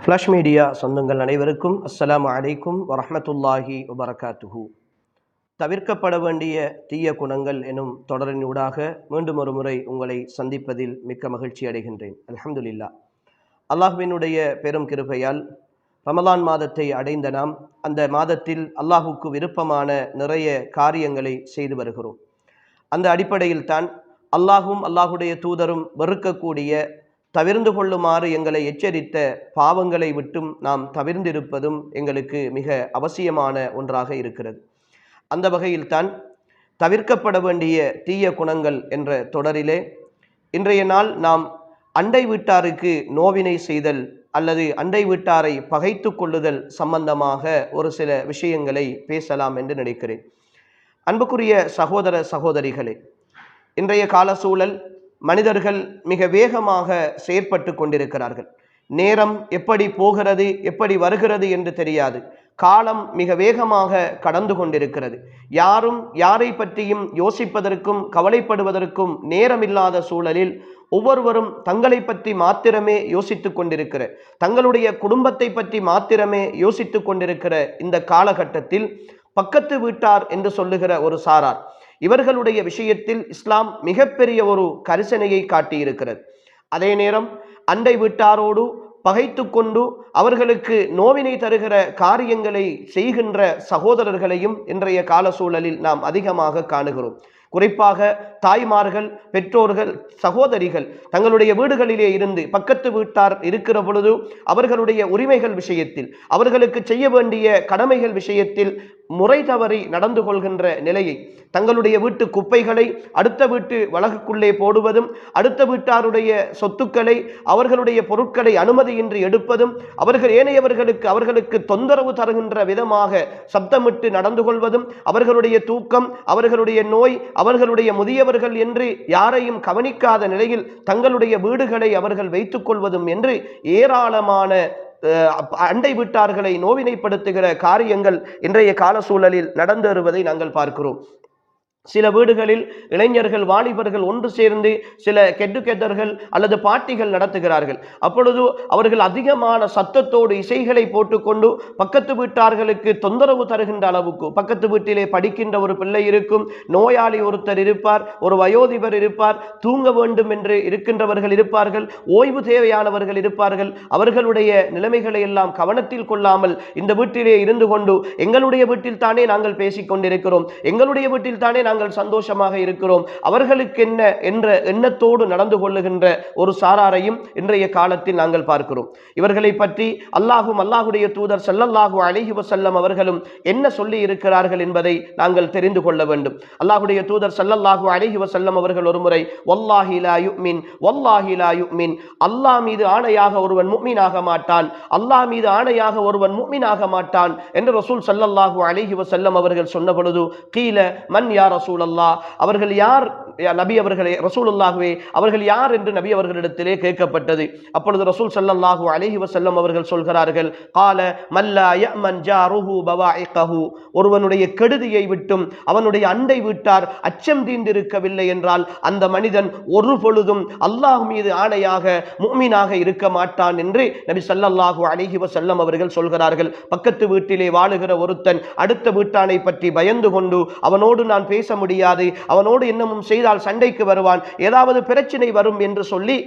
Flash media சொந்தங்கள் அனைவருக்கும் அஸ்ஸலாமு அலைக்கும் வரஹ்மத்துல்லாஹி வபரகாத்துஹு. தவிர்க்கப்பட வேண்டிய தீய குணங்கள் எனும் தொடரினூடாக மீண்டும் ஒரு முறை உங்களை சந்திப்பதில் மிக்க மகிழ்ச்சி அடைகின்றேன். அல்ஹம்துலில்லாஹ். அல்லாஹ்வினுடைய பெரும் கிருபையால் ரமலான் மாதத்தை அடைந்த நாம் அந்த மாதத்தில் அல்லாஹுக்கு விருப்பமான நிறைய காரியங்களை செய்து வருகிறோம். அந்த அடிப்படையில் தான் அல்லாஹும் அல்லாஹுடைய தூதரும் வெறுக்கக்கூடிய தவிர்ந்து கொள்ளுமாறு எங்களை எச்சரித்த பாவங்களை விட்டும் நாம் தவிர்ந்திருப்பதும் எங்களுக்கு மிக அவசியமான ஒன்றாக இருக்கிறது. அந்த வகையில்தான் தவிர்க்கப்பட வேண்டிய தீய குணங்கள் என்ற தொடரிலே இன்றைய நாள் நாம் அண்டை வீட்டாருக்கு நோவினை செய்தல் அல்லது அண்டை வீட்டாரை பகைத்து கொள்ளுதல் சம்பந்தமாக ஒரு சில விஷயங்களை பேசலாம் என்று நினைக்கிறேன். அன்புக்குரிய சகோதர சகோதரிகளே, இன்றைய கால சூழல் மனிதர்கள் மிக வேகமாக செயற்பட்டு கொண்டிருக்கிறார்கள். நேரம் எப்படி போகிறது எப்படி வருகிறது என்று தெரியாது. காலம் மிக வேகமாக கடந்து கொண்டிருக்கிறது. யாரும் யாரை பற்றியும் யோசிப்பதற்கும் கவலைப்படுவதற்கும் நேரமில்லாத சூழலில் ஒவ்வொருவரும் தங்களை பற்றி மாத்திரமே யோசித்து கொண்டிருக்கிற, தங்களுடைய குடும்பத்தை பற்றி மாத்திரமே யோசித்து கொண்டிருக்கிற இந்த காலகட்டத்தில் பக்கத்து வீட்டார் என்று சொல்லுகிற ஒரு சாரார், இவர்களுடைய விஷயத்தில் இஸ்லாம் மிகப்பெரிய ஒரு கரிசனையை காட்டியிருக்கிறது. அதே நேரம் அண்டை வீட்டாரோடு பகைத்து கொண்டு அவர்களுக்கு நோவினை தருகிற காரியங்களை செய்கின்ற சகோதரர்களையும் இன்றைய கால சூழலில் நாம் அதிகமாக காணுகிறோம். குறிப்பாக தாய்மார்கள், பெற்றோர்கள், சகோதரிகள் தங்களுடைய வீடுகளிலே இருந்து பக்கத்து வீட்டார் இருக்கிற பொழுது அவர்களுடைய உரிமைகள் விஷயத்தில், அவர்களுக்கு செய்ய வேண்டிய கடமைகள் விஷயத்தில் முறை தவறி நடந்து கொள்கின்ற நிலையை, தங்களுடைய வீட்டு குப்பைகளை அடுத்த வீட்டு வளகுக்குள்ளே போடுவதும், அடுத்த வீட்டாருடைய சொத்துக்களை அவர்களுடைய பொருட்களை அனுமதியின்றி எடுப்பதும், அவர்களுக்கு தொந்தரவு தருகின்ற விதமாக சப்தமிட்டு நடந்து கொள்வதும், அவர்களுடைய தூக்கம், அவர்களுடைய நோய், அவர்களுடைய முதியவர்கள் என்று யாரையும் கவனிக்காத நிலையில் தங்களுடைய வீடுகளை அவர்கள் வைத்துக் கொள்வதும் என்று ஏராளமான அண்டை வீட்டார்களை நோவினைப்படுத்துகிற காரியங்கள் இன்றைய கால சூழலில் நடந்து வருவதை நாங்கள் பார்க்கிறோம். சில வீடுகளில் இளைஞர்கள், வாலிபர்கள் ஒன்று சேர்ந்து சில கெட்டுக்கெட்டர்கள் அல்லது பாட்டிகள் நடத்துகிறார்கள். அப்பொழுது அவர்கள் அதிகமான சத்தத்தோடு இசைகளை போட்டுக்கொண்டு பக்கத்து வீட்டார்களுக்கு தொந்தரவு தருகின்ற அளவுக்கு, பக்கத்து வீட்டிலே படிக்கின்ற ஒரு பிள்ளை இருக்கும், நோயாளி ஒருத்தர் இருப்பார், ஒரு வயோதிபர் இருப்பார், தூங்க வேண்டும் என்று இருக்கின்றவர்கள் இருப்பார்கள், ஓய்வு தேவையானவர்கள் இருப்பார்கள். அவர்களுடைய நிலைமைகளை எல்லாம் கவனத்தில் கொள்ளாமல் இந்த வீட்டிலே இருந்து கொண்டு எங்களுடைய வீட்டில் தானே நாங்கள் பேசிக் கொண்டிருக்கிறோம், எங்களுடைய வீட்டில் தானே நாங்கள் சந்தோஷமாக இருக்கிறோம், அவர்களுக்கு என்ன என்ற எண்ணத்தோடு நடந்து கொள்ளுகின்ற ஒரு சாராரையும் இன்றைய காலத்தில் நாங்கள் பார்க்கிறோம். இவர்களை பற்றி அல்லாஹும் அல்லாஹுடைய தூதர் ஸல்லல்லாஹு அலைஹி வஸல்லம் அவர்களும் என்ன சொல்லி இருக்கிறார்கள் என்பதை நாங்கள் தெரிந்து கொள்ள வேண்டும். அல்லாஹுடைய தூதர் ஸல்லல்லாஹு அலைஹி வஸல்லம் அவர்கள் ஒருமுறை வல்லாஹி லா யுமின், வல்லாஹி லா யுமின், அல்லாஹ் மீது ஆணையாக ஒருவன் முஃமினாக மாட்டான், அல்லாஹ் மீது ஆணையாக ஒருவன் முஃமினாக மாட்டான் என்று ரசூல் ஸல்லல்லாஹு அலைஹி வஸல்லம் அவர்கள் சொன்ன பொழுது, கீல மன் யா ரசூலல்லாஹ், அவர்கள் யார் நபி அவர்களே, ரசூலுல்லாஹ்வே அவர்கள் யார் என்று நபி அவர்களிடத்திலே கேட்கப்பட்டது. அப்பொழுது ரசூல் ஸல்லல்லாஹு அலைஹி வஸல்லம் அவர்கள் சொல்கிறார்கள், கால மல்லா யமன் ஜாருஹு பவாயிகஹு, ஒருவனுடைய கெடுதியை விட்டும் அவனுடைய அண்டை வீட்டார் அச்சம் தீர்ந்திருக்கவில்லை என்றால் அந்த மனிதன் ஒரு பொழுதும் அல்லாஹ் மீது ஆணையாக முஃமினாக இருக்க மாட்டான் என்று நபி ஸல்லல்லாஹு அலைஹி வஸல்லம் அவர்கள் சொல்கிறார்கள். பக்கத்து வீட்டிலே வாழுகிற ஒருத்தன் அடுத்த வீட்டானை பற்றி பயந்து கொண்டு அவனோடு நான் பேச முடியாது, அவனோடு என்னமும் செய்தால் சண்டைக்கு வருவான், ஏதாவது பிரச்சனை வரும் என்று சொல்லி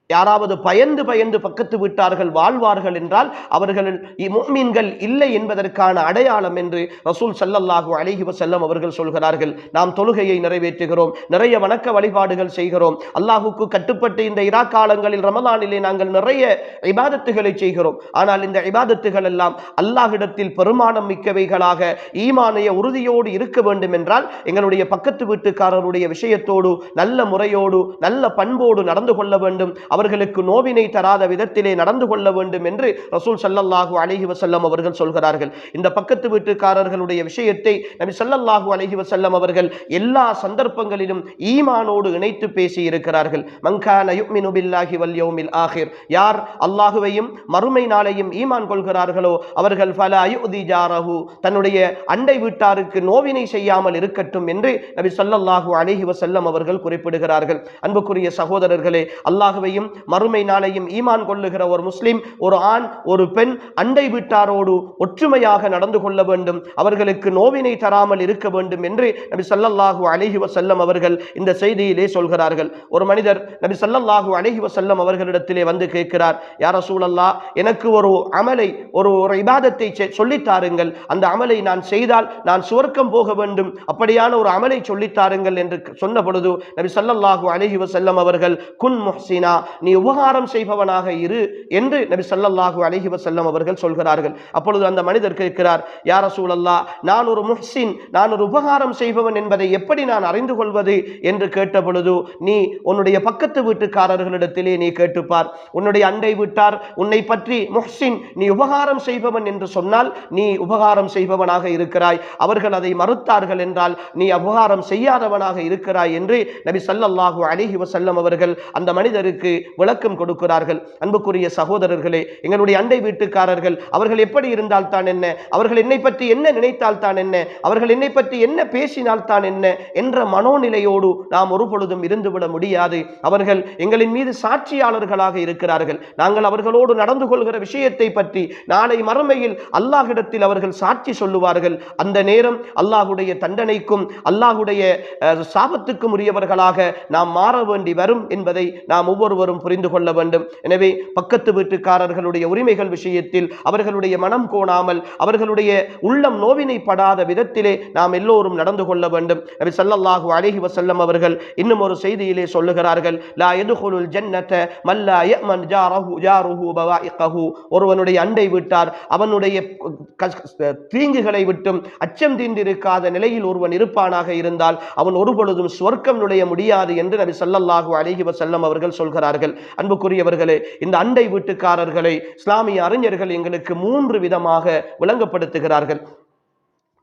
யாராவது பயந்து பயந்து பக்கத்து வீட்டார்கள் வாழ்வார்கள் என்றால் அவர்கள் முஃமின்கள் இல்லை என்பதற்கான அடையாளம் என்று ரசூல் ஸல்லல்லாஹு அலைஹி வஸல்லம் அவர்கள் சொல்கிறார்கள். நாம் தொழுகையை நிறைவேற்றுகிறோம், நிறைய வணக்க வழிபாடுகள் செய்கிறோம், அல்லாஹுக்கு கட்டுப்பட்டு இந்த இரா காலங்களில் ரமலானிலே நாங்கள் நிறைய இபாதத்துகளை செய்கிறோம். ஆனால் இந்த இபாதத்துகள் எல்லாம் அல்லாஹ்விடத்தில் பெருமானம் மிக்கவைகளாக ஈமானிய உறுதியோடு இருக்க வேண்டும் என்றால் எங்களுடைய பக்கத்து வீட்டுக்காரருடைய விஷயத்தோடு நல்ல முறையோடு நல்ல பண்போடு நடந்து கொள்ள வேண்டும், அவர்களுக்கு நோவினை தராத விதத்திலே நடந்து கொள்ள வேண்டும் என்று ரசூல் ஸல்லல்லாஹு அலைஹி வஸல்லம் அவர்கள் சொல்கிறார்கள். இந்த பக்கத்து வீட்டுக்காரர்களுடைய விஷயத்தை நபி ஸல்லல்லாஹு அலைஹி வஸல்லம் அவர்கள் எல்லா சந்தர்ப்பங்களிலும் ஈமானோடு இணைத்து பேசி இருக்கிறார்கள். மன்கான யுமினு பில்லாஹி வல் யௌமில் ஆகிர், யார் அல்லாஹுவையும் மறுமை நாளையும் ஈமான் கொள்கிறார்களோ அவர்கள் ஃபலா யுதி ஜாரஹு, தன்னுடைய அண்டை வீட்டாருக்கு நோவினை செய்யாமல் இருக்கட்டும் என்று நபி ஸல்லல்லாஹு அலைஹி வஸல்லம் அவர்கள் குறிப்பிடுகிறார்கள். அன்புக்குரிய சகோதரர்களே, அல்லாஹுவையும் மறுமை நாளையும் ஈமான் கொள்ளுகிற ஒரு முஸ்லிம், ஒரு ஆண் ஒரு பெண் அண்டை வீட்டாரோடு ஒற்றுமையாக நடந்து கொள்ள வேண்டும், அவர்களுக்கு நோவினை தராமல் இருக்க வேண்டும் என்று நபி ஸல்லல்லாஹு அலைஹி வஸல்லம் அவர்கள் இந்த செய்தியிலே சொல்கிறார்கள். ஒரு மனிதர் நபி ஸல்லல்லாஹு அலைஹி வஸல்லம் அவர்களிடத்திலே வந்து கேட்கிறார், யா ரசூலல்லாஹ், எனக்கு ஒரு அமலை, ஒரு இபாதத்தை சொல்லித்தாருங்கள், அந்த அமலை நான் செய்தால் நான் சுவர்க்கம் போக வேண்டும், அப்படியான ஒரு அமலை சொல்லித்தாருங்கள் என்று சொன்ன பொழுது நபி ஸல்லல்லாஹு அலைஹி வஸல்லம் அவர்கள் குன் முஹ்சினா, நீ உபகாரம் செய்பவனாக இரு என்று நபி ஸல்லல்லாஹு அலைஹி வஸல்லம் அவர்கள் சொல்கிறார்கள். அப்பொழுது அந்த மனிதர் கேட்கிறார், யா ரசூலல்லாஹ், நான் ஒரு முஹ்சின், நான் ஒரு உபகாரம் செய்பவன் என்பதை எப்படி நான் அறிந்து கொள்வது என்று கேட்ட பொழுது, நீ உன்னுடைய பக்கத்து வீட்டுக்காரர்களிடத்திலே நீ கேட்டுப்பார், உன்னுடைய அண்டை வீட்டார் உன்னை பற்றி முஹ்சின், நீ உபகாரம் செய்பவன் என்று சொன்னால் நீ உபகாரம் செய்பவனாக இருக்கிறாய், அவர்கள் அதை மறுத்தார்கள் என்றால் நீ உபகாரம் செய்யாதவனாக இருக்கிறாய் என்று நபி ஸல்லல்லாஹு அலைஹி வஸல்லம் அவர்கள் அந்த மனிதருக்கு விளக்கம் கொடுக்கிறார்கள். அன்புக்குரிய சகோதரர்களே, எங்களுடைய அண்டை வீட்டுக்காரர்கள் அவர்கள் எப்படி இருந்தால் தான் என்ன, அவர்கள் என்னை பற்றி என்ன நினைத்தால் தான் என்ன, அவர்கள் என்னை பற்றி என்ன பேசினால் தான் என்ன என்ற மனோநிலையோடு நாம் ஒரு பொழுதும் இருந்துவிட முடியாது. அவர்கள் எங்களின் மீது சாட்சியாளர்களாக இருக்கிறார்கள். நாங்கள் அவர்களோடு நடந்து கொள்கிற விஷயத்தை பற்றி நாளை மறுமையில் அல்லாஹ்விடத்தில் அவர்கள் சாட்சி சொல்லுவார்கள். அந்த நேரம் அல்லாஹ்வுடைய தண்டனைக்கும் அல்லாஹ்வுடைய சாபத்துக்கும் உரியவர்களாக நாம் மாற வேண்டி வரும் என்பதை நாம் ஒவ்வொருவரும் புரிந்து கொள்ள வேண்டும். எனவே பக்கத்து வீட்டுக்காரர்களுடைய உரிமைகள் விஷயத்தில் அவர்களுடைய மனம் கோணாமல், அவர்களுடைய உள்ளம் நோவினைப்படாத விதத்திலே நாம் எல்லோரும் நடந்து கொள்ள வேண்டும். நபி ஸல்லல்லாஹு அலைஹி வஸல்லம் அவர்கள் இன்னும் ஒரு செய்தியிலே சொல்லுகிறார்கள், லா யதுகுலுல் ஜன்னத மல்லா யமன் ஜாருஹு பவாயிகஹு, ஒருவனுடைய அண்டை வீட்டார் அவனுடைய தீங்குகளை விட்டும் அச்சம் தீர்ந்திருக்காத நிலையில் ஒருவன் இருப்பானாக இருந்தால் அவன் ஒருபொழுதும் சுவர்க்கம் நுழைய முடியாது என்று நபி ஸல்லல்லாஹு அலைஹி வஸல்லம் அவர்கள் சொல்கிறார்கள். அன்புக்குரியவர்களே, இந்த அண்டை வீட்டுக்காரர்களை இஸ்லாமிய அறிஞர்கள் எங்களுக்கு 3 விதமாக விளங்கப்படுத்துகிறார்கள்.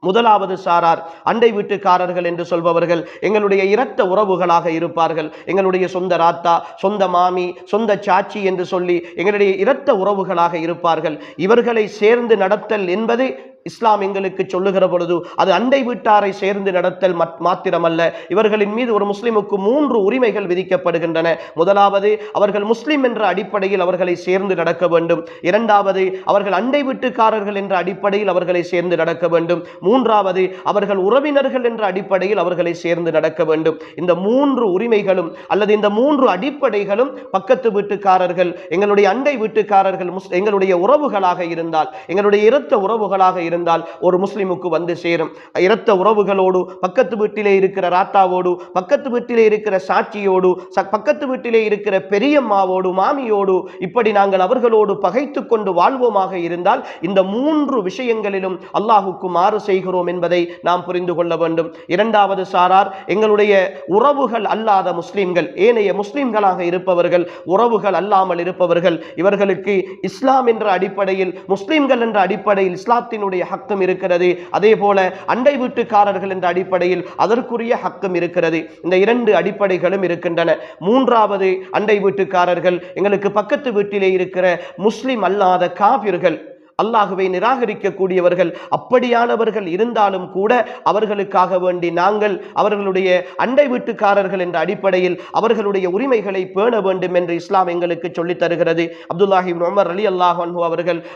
முதலாவது சாரார் அண்டை வீட்டுக்காரர்கள் என்று சொல்பவர்கள் எங்களுடைய இரத்த உறவுகளாக இருப்பார்கள். எங்களுடைய சொந்த ராத்தா, சொந்த மாமி, சொந்த சாச்சி என்று சொல்லி எங்களுடைய இரத்த உறவுகளாக இருப்பார்கள். இவர்களை சேர்ந்து நடத்தல் என்பது இஸ்லாம் எங்களுக்கு சொல்லுகிற பொழுது அது அண்டை வீட்டாரை சேர்ந்து நடத்தல் மாத்திரமல்ல, இவர்களின் மீது ஒரு முஸ்லிமுக்கு 3 உரிமைகள் விதிக்கப்படுகின்றன. முதலாவது, அவர்கள் முஸ்லிம் என்ற அடிப்படையில் அவர்களை சேர்ந்து நடக்க வேண்டும். இரண்டாவது, அவர்கள் அண்டை வீட்டுக்காரர்கள் என்ற அடிப்படையில் அவர்களை சேர்ந்து நடக்க வேண்டும். மூன்றாவது, அவர்கள் உறவினர்கள் என்ற அடிப்படையில் அவர்களை சேர்ந்து நடக்க வேண்டும். இந்த 3 உரிமைகளும் அல்லது இந்த 3 அடிப்படைகளும் பக்கத்து வீட்டுக்காரர்கள், எங்களுடைய அண்டை வீட்டுக்காரர்கள் எங்களுடைய உறவுகளாக இருந்தால், எங்களுடைய இரத்த உறவுகளாக இருந்தால் ஒரு முஸ்லிமுக்கு வந்து சேரும். இரத்த உறவுகளோடு, பக்கத்து வீட்டிலே இருக்கிற ராத்தாவோடு, பக்கத்து வீட்டிலே இருக்கிற சாட்சியோடு, பக்கத்து வீட்டிலே இருக்கிற பெரியம்மாவோடு, மாமியோடு, இப்படி நாங்கள் அவர்களோடு பகைத்து கொண்டு வாழ்வோமாக இருந்தால் இந்த 3 விஷயங்களிலும் அல்லாஹுக்கு மாறு செய்கிறோம் என்பதை நாம் புரிந்து கொள்ள வேண்டும். இரண்டாவது சாரார் எங்களுடைய உறவுகள் அல்லாத முஸ்லிம்கள், ஏனைய முஸ்லிம்களாக இருப்பவர்கள், உறவுகள் அல்லாமல் இருப்பவர்கள், இவர்களுக்கு இஸ்லாம் என்ற அடிப்படையில், முஸ்லிம்கள் என்ற அடிப்படையில் இஸ்லாத்தினுடைய ஹக்கம் இருக்கிறது. அதே போல அண்டை வீட்டுக்காரர்கள் என்ற அடிப்படையில் அதற்குரிய ஹக்கம் இருக்கிறது. இந்த 2 அடிப்படைகளும் இருக்கின்றன. மூன்றாவது, அண்டை வீட்டுக்காரர்கள் எங்களுக்கு பக்கத்து வீட்டிலே இருக்கிற முஸ்லிம் அல்லாத காபிர்கள், அல்லாஹுவை நிராகரிக்கக்கூடியவர்கள், அப்படியானவர்கள் இருந்தாலும் கூட அவர்களுக்காக வேண்டி நாங்கள் அவர்களுடைய அண்டை வீட்டுக்காரர்கள் என்ற அடிப்படையில் அவர்களுடைய உரிமைகளை பேண வேண்டும் என்று இஸ்லாம் எங்களுக்கு சொல்லித் தருகிறது. அப்துல்லாஹி இப்னு உமர் ரலியல்லாஹு அன்ஹு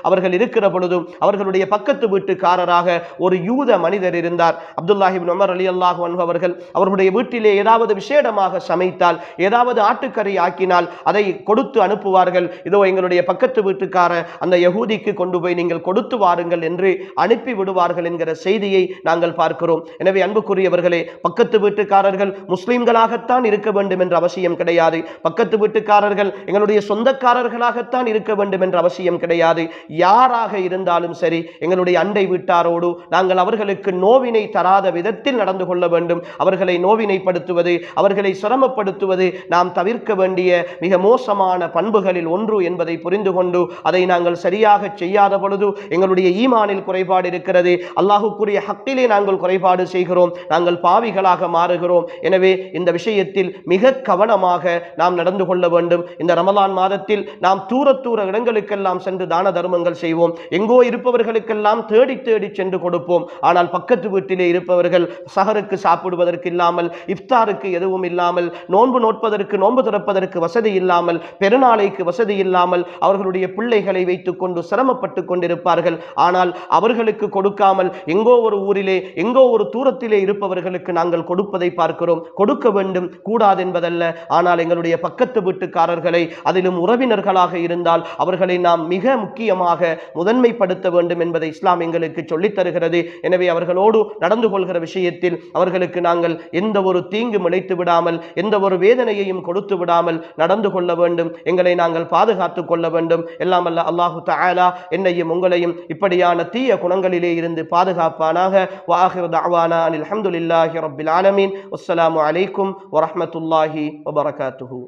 அவர்கள் இருக்கிற பொழுதும் அவர்களுடைய பக்கத்து வீட்டுக்காரராக ஒரு யூத மனிதர் இருந்தார். அப்துல்லாஹி இப்னு உமர் ரலியல்லாஹு அன்ஹு அவர்களுடைய வீட்டிலே ஏதாவது விசேடமாக சமைத்தால், ஏதாவது ஆட்டுக்கறி ஆக்கினால் அதை கொடுத்து அனுப்புவார்கள். இதோ எங்களுடைய பக்கத்து வீட்டுக்கார அந்த யஹூதிக்கு கொண்டு போய் நீங்கள் கொடுத்து வாருங்கள் என்று அனுப்பி விடுவார்கள் என்கிற செய்தியை நாங்கள் பார்க்கிறோம். எனவே அன்புக்குரியவர்களே, பக்கத்து வீட்டுக்காரர்கள் முஸ்லிம்களாகத்தான் இருக்க வேண்டும் என்ற அவசியம் கிடையாது. பக்கத்து வீட்டுக்காரர்கள் எங்களுடைய சொந்தக்காரர்களாகத்தான் இருக்க வேண்டும் என்ற அவசியம் கிடையாது. யாராக இருந்தாலும் சரி, எங்களுடைய அண்டை வீட்டாரோடு நாங்கள் அவர்களுக்கு நோவினை தராத விதத்தில் நடந்து கொள்ள வேண்டும். அவர்களை நோவினைப்படுத்துவது, அவர்களை சிரமப்படுத்துவது நாம் தவிர்க்க வேண்டிய மிக மோசமான பண்புகளில் ஒன்று என்பதை புரிந்து கொண்டு அதை நாங்கள் சரியாக செய்யாத பொழுது எங்களுடைய ஈமானில் குறைபாடு இருக்கிறது, அல்லாஹுக்குரிய ஹக்கிலே நாங்கள் குறைபாடு செய்கிறோம், நாங்கள் பாவிகளாக மாறுகிறோம். எனவே இந்த விஷயத்தில் மிக கவனமாக நாம் நடந்து கொள்ள வேண்டும். இந்த ரமலான் மாதத்தில் நாம் தூர இடங்களுக்கெல்லாம் சென்று தான தர்மங்கள் செய்வோம். எங்கோ இருப்பவர்களுக்கெல்லாம் தேடி தேடி சென்று கொடுப்போம். ஆனால் பக்கத்து வீட்டிலே இருப்பவர்கள் சஹருக்கு சாப்பிடுவதற்கு இல்லாமல், இஃப்தாருக்கு எதுவும் இல்லாமல், நோன்பு நோட்பதற்கு நோன்பு திறப்பதற்கு வசதி இல்லாமல், பெருநாளைக்கு வசதி இல்லாமல் அவர்களுடைய பிள்ளைகளை வைத்துக் கொண்டு சிரமப்பட்டு கொண்டிருப்பார்கள். ஆனால் அவர்களுக்கு கொடுக்காமல் எங்கோ ஒரு ஊரிலே எங்கோ ஒரு தூரத்திலே இருப்பவர்களுக்கு நாங்கள் கொடுப்பதை பார்க்கிறோம். கொடுக்க வேண்டும், கூடாது என்பதல்ல. ஆனால் எங்களுடைய பக்கத்து வீட்டுக்காரர்களை, அதிலும் உறவினர்களாக இருந்தால் அவர்களை நாம் மிக முக்கியமாக முதன்மைப்படுத்த வேண்டும் என்பதை இஸ்லாம் எங்களுக்கு சொல்லித் தருகிறது. எனவே அவர்களோடு நடந்து கொள்கிற விஷயத்தில் அவர்களுக்கு நாங்கள் எந்த ஒரு தீங்கு இழைத்து விடாமல், எந்த ஒரு வேதனையையும் கொடுத்து விடாமல் நடந்து கொள்ள வேண்டும். எங்களை நாங்கள் பாதுகாத்துக் கொள்ள வேண்டும். எல்லாம் அல்ல அல்லாஹு தஆலா என்னையும் உங்களையும் இப்படியான தீய குணங்களிலே இருந்து பாதுகாப்பானாக. வஆகிரு தஅவானா அனில் ஹம்துலில்லாஹி ரப்பில் ஆலமீன். வஸ்ஸலாமு அலைக்கும் வரஹ்மத்துல்லாஹி வபரகாத்துஹு.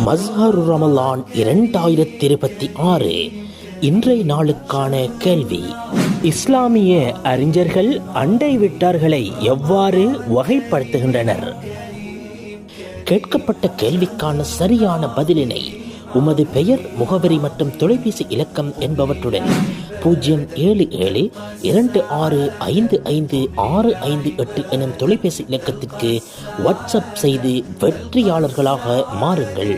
மஸ்ஹர் ரமலான் 2026 இன்றைய நாளுக்கான கேள்வி: இஸ்லாமிய அறிஞர்கள் அண்டை வீட்டார்களை எவ்வாறு வகைப்படுத்துகின்றனர்? கேட்கப்பட்ட கேள்விக்கான சரியான பதிலினை உமது பெயர், முகவரி மற்றும் தொலைபேசி இலக்கம் என்பவற்றுடன் 07026555658 எனும் தொலைபேசி இலக்கத்திற்கு வாட்ஸ்அப் செய்து வெற்றியாளர்களாக மாறுங்கள்.